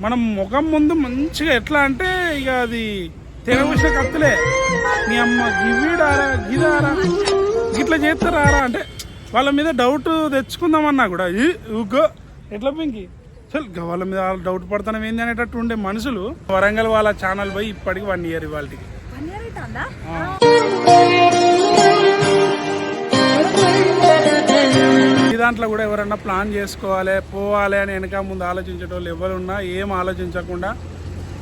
మనం ముఖం ముందు మంచిగా ఎట్లా అంటే ఇక అది తెరవసిన కత్తులే నీ అమ్మ గివిడారా గిదారా గిట్లా చేస్తారా అంటే వాళ్ళ మీద డౌట్ తెచ్చుకుందామన్నా కూడా ఊగో ఎట్లా పింకి అసలు వాళ్ళ మీద డౌట్ పడతాం ఏంది అనేటట్టు ఉండే మనుషులు వరంగల్ వాళ్ళ ఛానల్ పోయి ఇప్పటికి 1 year ఇవాళకి. ఈ దాంట్లో కూడా ఎవరన్నా ప్లాన్ చేసుకోవాలి పోవాలి అని వెనక ముందు ఆలోచించేటోళ్ళు ఎవరున్నా ఏం ఆలోచించకుండా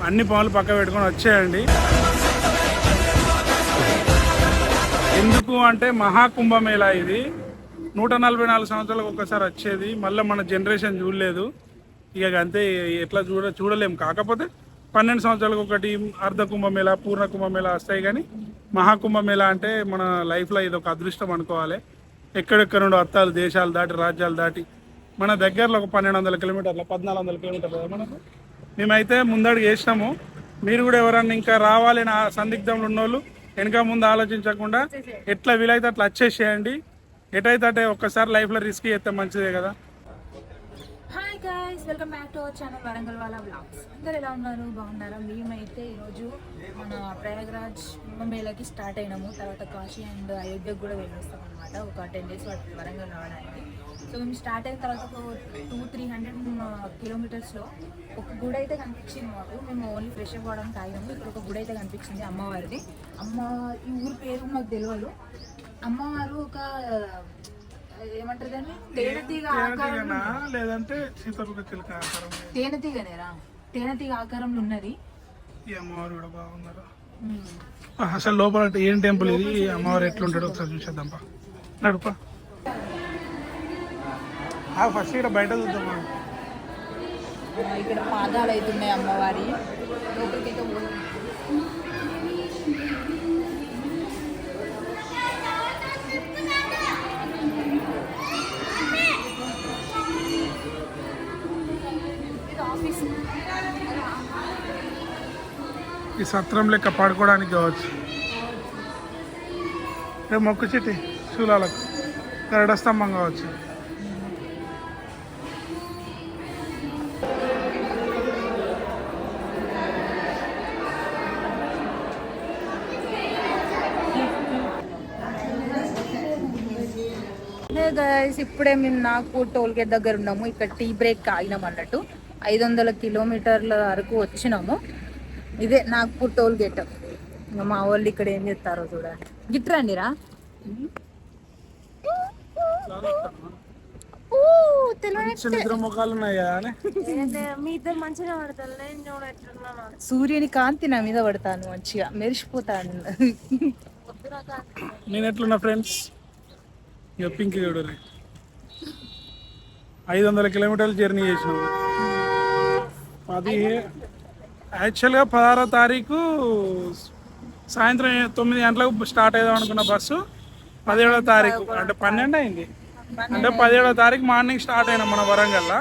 అన్ని పనులు పక్క పెట్టుకొని వచ్చేయండి. ఎందుకు అంటే మహాకుంభమేళా ఇది 144 సంవత్సరాలకు ఒక్కసారి వచ్చేది. మళ్ళీ మన జనరేషన్ చూడలేదు ఇక అంతే, ఎట్లా చూడలేము. కాకపోతే 12 సంవత్సరాలకు ఒకటి అర్ధ కుంభమేళా పూర్ణ కుంభమేళా వస్తాయి. కానీ మహాకుంభమేళా అంటే మన లైఫ్లో ఇది ఒక అదృష్టం అనుకోవాలి. ఎక్కడెక్కడ నుండి అత్తాలు దేశాలు దాటి రాజ్యాలు దాటి మన దగ్గరలో ఒక 1200 కిలోమీటర్ల 1400 కిలోమీటర్లు కదా మనకు. మేమైతే ముందడుగు వేసినాము. మీరు కూడా ఎవరన్నా ఇంకా రావాలని సందిగ్ధంలో ఉన్నోళ్ళు వెనక ముందు ఆలోచించకుండా ఎట్లా వీలైతే అట్లా వచ్చేసేయండి. ఎటైతే అంటే ఒక్కసారి లైఫ్లో రిస్క్ చేస్తే మంచిదే కదా. Hi guys, welcome back to our channel Warangal వాళ్ళ వ్లాగ్స్. అందరు ఎలా ఉన్నారు, బాగున్నారా? మేమైతే ఈరోజు మన ప్రయాగ్రాజ్ కుంభమేళాకి స్టార్ట్ అయినాము. తర్వాత కాశీ అండ్ అయోధ్యకు కూడా వెళ్ళొస్తాం అనమాట. ఒక 10 days వరంగల్ రావడానికి. సో మేము స్టార్ట్ అయిన తర్వాత ఒక 200-300 కిలోమీటర్స్లో ఒక గుడి అయితే కనిపించింది మాకు. మేము ఓన్లీ ఫ్రెష్ అప్ అవ్వడానికి ఆగినాము. ఇక్కడ ఒక గుడి అయితే కనిపించింది అమ్మవారిది. ఈ ఊరి పేరు మాకు తెలియదు. అమ్మవారు ఒక ఏమంటారు దాన్ని, తేనెతీగ ఆకారంలో, లేదంటే సీతాపక చిలుక ఆకారం, తేనెతీగనేరా, తేనెతీగ ఆకారంలో ఉన్నది. ఈ అమ్మవారు కూడా బాగున్నారు. అసలు లోపల అంటే ఏం టెంపుల్ ఇది, అమ్మవారు ఎట్లుంటాడో ఒకసారి చూసేద్దాంపా. నడుపా ఫస్ట్ ఇక్కడ బయట చూద్దాం. ఇక్కడ పాదాలు అవుతున్నాయి అమ్మవారి. లోపలికైతే ఈ సత్రం లెక్క పడుకోవడానికి కావచ్చు. మొక్కు చెట్టి శూలాలకు గరుడ స్తంభం కావచ్చు. గైస్, ఇప్పుడే మేము నాగ్పూర్ టోల్ గేట్ దగ్గర ఉన్నాము. ఇక్కడ టీ బ్రేక్ ఆగినాం అన్నట్టు. 500 కిలోమీటర్ల వరకు వచ్చినాము. ఇదే నాగ్పూర్ టోల్ గేట్. మా వాళ్ళు ఇక్కడ ఏం చేస్తారో చూడండి. గిట్రండిరా, సూర్యుని కాంతి నా మీద పడతాను, మంచిగా మెరిసిపోతాను. నేను ఎట్లున్నా ఫ్రెండ్స్, ఇక పింక్ చూడరు 500 కిలోమీటర్లు జర్నీ చేసినాము. యాక్చువల్గా 16వ తారీఖు సాయంత్రం 9 గంటలకు స్టార్ట్ అవుదాం అనుకున్న బస్సు 17వ తారీఖు అంటే 12 అయింది. అంటే 17వ తారీఖు మార్నింగ్ స్టార్ట్ అయినా మన వరంగల్లో.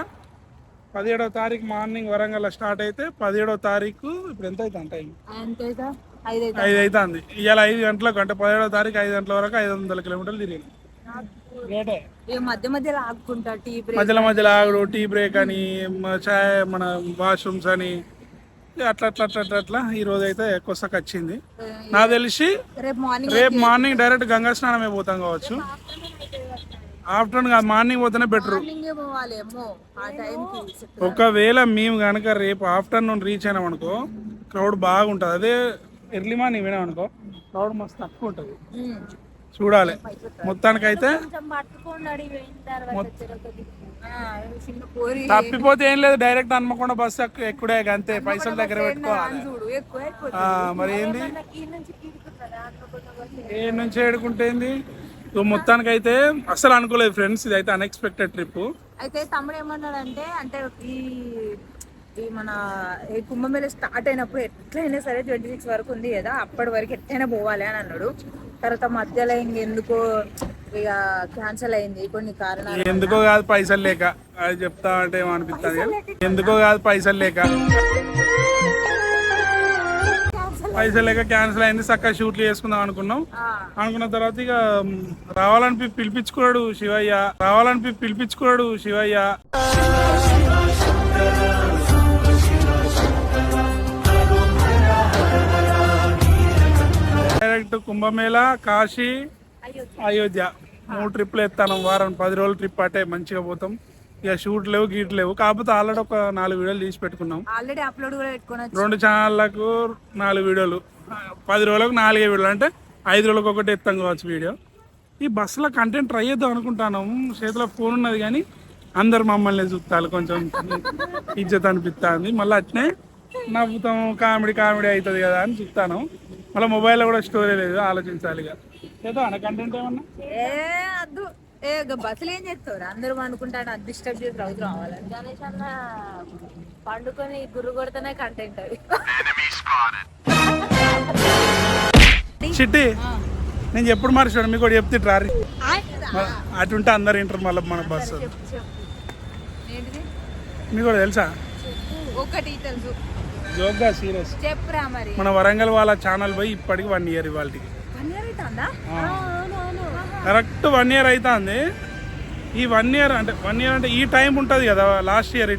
17వ తారీఖు మార్నింగ్ వరంగల్లో స్టార్ట్ అయితే 17వ తారీఖు ఇప్పుడు ఎంత అవుతుంది టైం 5 అవుతుంది. ఇవాళ 5 గంటలకు అంటే 17వ తారీఖు 5 గంటల వరకు 500 కిలోమీటర్లు తిరిగి మధ్యలో ఆగుకుంటా, మధ్యలో ఆగుడు, టీ బ్రేక్ అని, చాయ్, మన వాష్రూమ్స్ అని, అట్లా అట్లా అట్లా అట్లా అట్లా ఈ రోజు అయితే కొసకు వచ్చింది. నాకు తెలిసి రేపు మార్నింగ్ డైరెక్ట్ గంగా స్నానం అయిపోతాం కావచ్చు. ఆఫ్టర్నూన్ కాదు, మార్నింగ్ పోతేనే బెటర్. ఒకవేళ మేము కనుక రేపు ఆఫ్టర్నూన్ రీచ్ అయినాం అనుకో, క్రౌడ్ బాగుంటుంది. అదే ఎర్లీ మార్నింగ్ పోయినాం అనుకో, క్రౌడ్ మస్తు తక్కువ ఉంటుంది. చూడాలి. మొత్తానికైతే తప్పిపోతే ఏం లేదు, డైరెక్ట్ హన్మకొండ బస్సు ఎక్కుడే అంతే, పైసలు దగ్గర పెట్టుకోవాలి. మరి ఏంది ఏ నుంచి ఏడుకుంటేంది. మొత్తానికైతే అసలు అనుకోలేదు ఫ్రెండ్స్, ఇది అయితే అన్ఎక్స్పెక్టెడ్ ట్రిప్. అయితే తమ్ముడు ఏమన్నాడంటే, అంటే ఈ మన ఈ కుంభమేళ స్టార్ట్ అయినప్పుడు ఎట్లయినా సరే 26 వరకు ఉంది కదా, అప్పటి వరకు ఎట్లయినా పోవాలి అని అన్నాడు. తర్వాత మధ్యలో ఇంకెందుకో ఇక క్యాన్సిల్ అయింది కొన్ని కారణాలు. ఎందుకో కాదు, పైసలు లేక. అది చెప్తా అంటే ఏమనిపిస్తుంది, ఎందుకో కాదు, పైసలు లేక క్యాన్సిల్ అయింది. చక్కగా షూట్లు చేసుకుందాం అనుకున్న తర్వాత ఇక రావాలని పిలిపించుకున్నాడు శివయ్య. కుంభమేళ, కాశీ, అయోధ్య 3 ట్రిప్లు ఎత్తాను. వారం 10 రోజులు ట్రిప్ అంటే మంచిగా పోతాం. ఇక షూట్ లేవు, గీట్ లేవు. కాకపోతే ఆల్రెడీ ఒక 4 వీడియోలు తీసి పెట్టుకున్నాం. ఆల్రెడీ అప్లోడ్ కూడా పెట్టుకున్నాం. 2 ఛానళ్ళకు 4 వీడియోలు, 10 రోజులకు 4 వీడియోలు, అంటే 5 రోజులకు ఒకటి ఎత్తాం కావచ్చు వీడియో. ఈ బస్సులో కంటెంట్ ట్రై చేద్దాం అనుకుంటాను. చేతిలో ఫోన్ ఉన్నది కానీ అందరు మమ్మల్ని చూస్తారు, కొంచెం ఇజ్జత్ అనిపిస్తుంది. మళ్ళీ అట్నే నవ్వుతాం, కామెడీ అవుతుంది కదా అని చూస్తాను. మళ్ళీ మొబైల్లో కూడా స్టోరీ లేదు, ఆలోచించాలి. ఇక చేద్దాం అన్న కంటెంట్ ఏమన్నా. బస్సులు ఏం చేస్తారు, అందరూ అనుకుంటాను అది డిస్టర్బ్ చేసి రౌతు రావాలని. గణేష్ అన్న పండుకొని గుర్రు కొడితేనే కంటెంట్ అది. చిట్టి నేను ఎప్పుడు మర్చిపోయాను, మీకు కూడా చెప్తే రారి అటుంటే అందరు వింటారు. మళ్ళీ మన బస్సు మీకు కూడా తెలుసా? ఒకటి తెలుసు, జోక్గా సీరియస్ చెప్పురా మరి. మన వరంగల్ వాళ్ళ ఛానల్ పోయి ఇప్పటికి 1 ఇయర్ ఇవాళకి కరెక్ట్ 1 ఇయర్ అవుతుంది. ఈ 1 ఇయర్ అంటే ఈ టైం ఉంటుంది కదా, లాస్ట్ ఇయర్ ఈ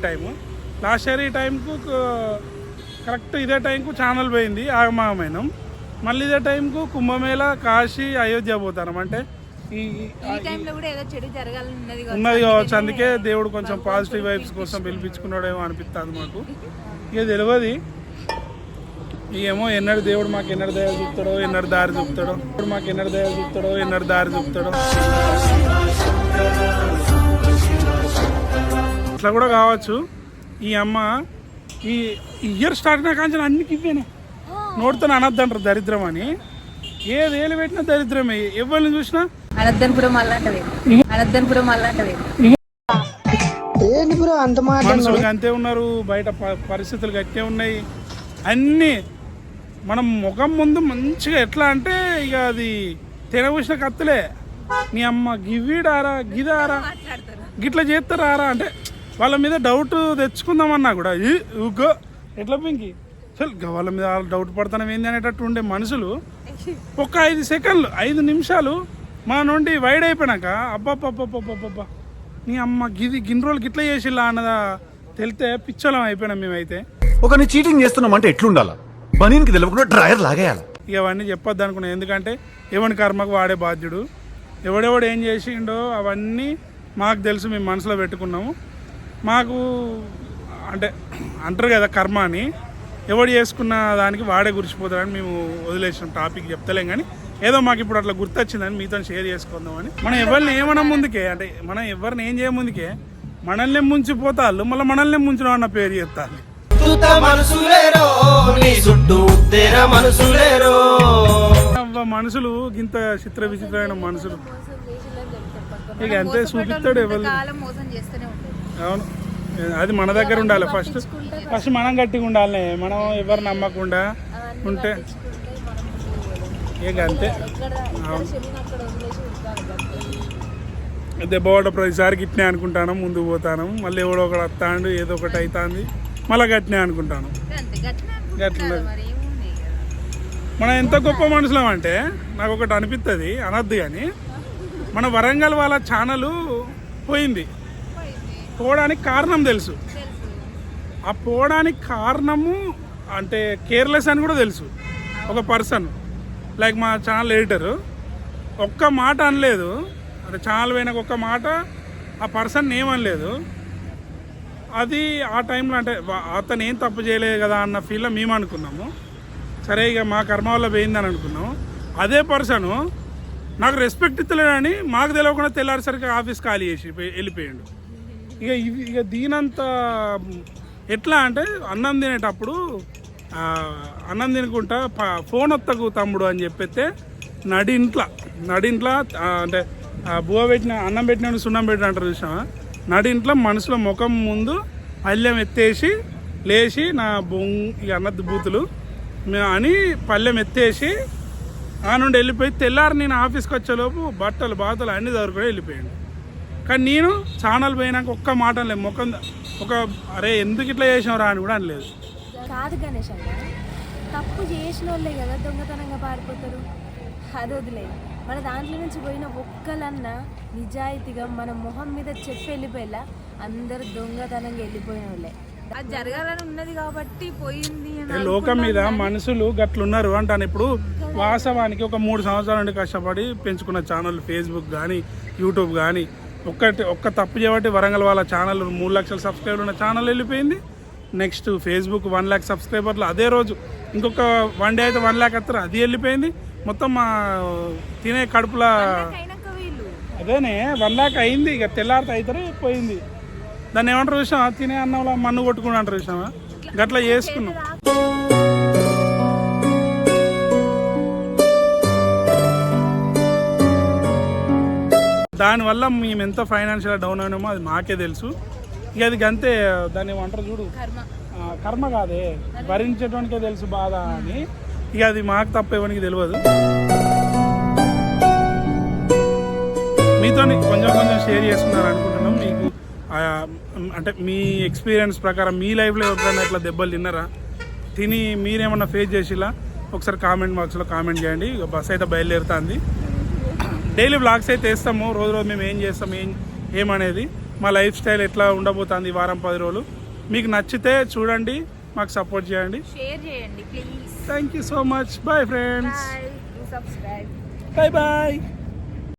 టైంకు కరెక్ట్ ఇదే టైంకు ఛానల్ పోయింది ఆగమాగమైన. మళ్ళీ ఇదే టైంకు కుంభమేళ, కాశీ, అయోధ్య పోతాను. అంటే ఉన్నది కావచ్చు. అందుకే దేవుడు కొంచెం పాజిటివ్ వైబ్స్ కోసం పిలిపించుకున్నాడేమో అనిపిస్తుంది మాకు. ఇక తెలియదు ఏమో, ఎన్నడు దేవుడు మాకు ఎన్నడు దయ చూపుతాడో, ఎన్నడు దారి చూపుతాడో, ఎన్నడు దారి చూపుతాడో. ఇట్లా కూడా కావచ్చు. ఈ అమ్మ ఈ ఇయర్ స్టార్ట్ అయినా కానీ అన్నికి ఇవ్వేనే నోటితో అనద్దంటారు దరిద్రం అని. ఏది ఏలు పెట్టినా దరిద్రమే, ఎవరిని చూసినా మనుషులు అంతే ఉన్నారు, బయట పరిస్థితులు గట్టే ఉన్నాయి. అన్నీ మనం ముఖం ముందు మంచిగా ఎట్లా అంటే ఇక అది తినవలసిన కత్తులే. నీ అమ్మ గివ్వీడారా, గిదారా, గిట్లా చేస్తారా అంటే వాళ్ళ మీద డౌట్ తెచ్చుకుందామన్నా కూడా ఊగో ఎట్లా పింకి అసలు వాళ్ళ మీద డౌట్ పడతాం ఏంది అనేటట్టు ఉండే మనుషులు ఒక 5 సెకండ్లు 5 నిమిషాలు మన నుండి వైడ్ అయిపోయినాక అబ్బాబ్బా నీ అమ్మ గిన్ని రోజులకి ఇట్లా చేసిల్లా అన్నదా తెలితే పిచ్చలం అయిపోయినాం మేమైతే. ఒకరిని చీటింగ్ చేస్తున్నామంటే ఎట్లుండాలా, బనీన్కి తెలియకుండా డ్రైయర్ లాగేయాలి. ఇక అవన్నీ చెప్పొద్దు అనుకున్నాను, ఎందుకంటే ఎవరి కర్మకు వాడే బాధ్యుడు. ఎవడెవడు ఏం చేసిండో అవన్నీ మాకు తెలుసు, మేము మనసులో పెట్టుకున్నాము. మాకు అంటే అంటారు కదా కర్మ అని, ఎవడు చేసుకున్న దానికి వాడే గురిసిపోతాడని మేము వదిలేసిన టాపిక్ చెప్తలేం. కానీ ఏదో మాకు ఇప్పుడు అట్లా గుర్తొచ్చిందని మీతో షేర్ చేసుకుందామని. మనం ఎవరిని ఏమన్నా ముందుకే అంటే మనం ఎవరిని ఏం చేయముందుకే మనల్ని ముంచిపోతాళ్ళు, మళ్ళీ మనల్ని ముంచడం అన్న పేరు చెప్తారు. మనుషులు ఇంత చిత్ర విచిత్రమైన మనుషులు ఇక అంతే చూపిస్తాడు ఎవరు. అవును, అది మన దగ్గర ఉండాలి. ఫస్ట్ మనం గట్టిగా ఉండాలి. మనం ఎవరు నమ్మకుండా ఉంటే ఇక అంతే. అవును, దెబ్బ పడ్డ ప్రతిసారికి ఇట్నే అనుకుంటాను, ముందుకు పోతాను. మళ్ళీ ఎవడో ఒకటి వస్తాడు, ఏదో ఒకటి అవుతుంది, మళ్ళీ గట్టినే అనుకుంటాను. గట్ల మనం ఎంత గొప్ప మనుషులం అంటే నాకు ఒకటి అనిపిస్తుంది, అనద్దు కానీ మన వరంగల్ వాళ్ళ ఛానల్ పోయింది. పోవడానికి కారణం తెలుసు. ఆ పోవడానికి కారణము అంటే కేర్లెస్ అని కూడా తెలుసు. ఒక పర్సన్ లైక్ మా ఛానల్ ఎడిటరు ఒక్క మాట అనలేదు, అంటే ఛానల్ పోయినాక ఒక్క మాట ఆ పర్సన్ ఏమనలేదు. అది ఆ టైంలో అంటే అతను ఏం తప్పు చేయలేదు కదా అన్న ఫీల్లో మేము అనుకున్నాము. సరే ఇక మా కర్మ వల్ల పోయిందని అనుకున్నాము. అదే పర్సను నాకు రెస్పెక్ట్ ఇస్తలేడని మాకు తెలియకుండా తెల్లారిసరికి ఆఫీస్ ఖాళీ చేసి వెళ్ళిపోయాడు. ఇక దీనంత ఎట్లా అంటే అన్నం తినేటప్పుడు అన్నం తినుకుంటా ఫోన్ వత్తకు తమ్ముడు అని చెప్పితే నడింట్లా అంటే బువ్వ పెట్టిన అన్నం పెట్టిన సున్నం పెట్టిన అంటారు చూసామా, నడింట్లో మనుషుల ముఖం ముందు పళ్ళెం ఎత్తేసి లేచి నా ఇక అన్నది బూతులు అని పళ్ళెం ఎత్తేసి ఆ నుండి వెళ్ళిపోయి తెల్లారి నేను ఆఫీస్కి వచ్చేలోపు బట్టలు బాతలు అన్నీ దొరుకుని వెళ్ళిపోయాడు. కానీ నేను ఛానల్ పోయినాక ఒక్క మాట అనలేదు, ముఖం ఒక అరే ఎందుకు ఇట్లా చేసినవరా అని కూడా అనలేదు. కాదు గణేష్ అన్న, తప్పు చేసిన వాళ్ళే కదా దొంగతనంగా పారిపోతారు. అది వదిలేదు, మన దాంట్లో నుంచి పోయిన ఒక్కలన్నా నిజాయితీగా మన మొహం మీద చెప్పి వెళ్ళిపోయేలా అందరు దొంగతనంగా వెళ్ళిపోయిన వాళ్ళే. అది జరగాలని ఉన్నది కాబట్టి పోయింది అని లోకం మీద మనుషులు గట్లున్నారు అంటాను. ఇప్పుడు వాస్తవానికి ఒక 3 సంవత్సరాల నుండి కష్టపడి పెంచుకున్న ఛానల్ ఫేస్బుక్ కానీ యూట్యూబ్ కానీ ఒక్క తప్పు చేయబట్టి వరంగల్ వాళ్ళ ఛానల్ 3 లక్షల సబ్స్క్రైబర్లు ఉన్న ఛానల్ వెళ్ళిపోయింది. నెక్స్ట్ ఫేస్బుక్ 1 లక్ష సబ్స్క్రైబర్లు అదే రోజు, ఇంకొక 1 డే అయితే 1 లాక్ వస్తారు, అది వెళ్ళిపోయింది. మొత్తం మా తినే కడుపులా అదేనే 1 లాక్ అయింది. ఇక తెల్లారితే అవుతారు పోయింది. దాన్ని ఏమంటారు చూసావా, తినే అన్నంలో మన్ను కొట్టుకుని అంటారు చూసావా, గట్లా చేసుకున్నాం. దానివల్ల మేము ఎంత ఫైనాన్షియల్ డౌన్ అయినామో అది మాకే తెలుసు. ఇక అది అంతే, దాన్ని ఏమంటారు చూడు, కర్మ కాదే, భరించేటోనికే తెలుసు బాధ అని. ఇక అది మాకు తప్ప ఎవరికి తెలియదు. మీతో కొంచెం కొంచెం షేర్ చేసుకున్నారు అనుకుంటున్నాం. మీకు అంటే మీ ఎక్స్పీరియన్స్ ప్రకారం మీ లైఫ్లో ఎవరికైనా ఇట్లా దెబ్బలు తిని మీరేమన్నా ఫేస్ చేసిలా ఒకసారి కామెంట్ బాక్స్లో కామెంట్ చేయండి. ఇక బస్ అయితే బయలుదేరుతుంది. డైలీ వ్లాగ్స్ అయితే వేస్తాము, రోజు రోజు మేము ఏం చేస్తాం ఏమనేది, మా లైఫ్ స్టైల్ ఎట్లా ఉండబోతుంది ఈ వారం 10 రోజులు. మీకు నచ్చితే చూడండి, మాకు సపోర్ట్ చేయండి, షేర్ చేయండి please. Thank you so much. Bye friends, subscribe. Bye bye.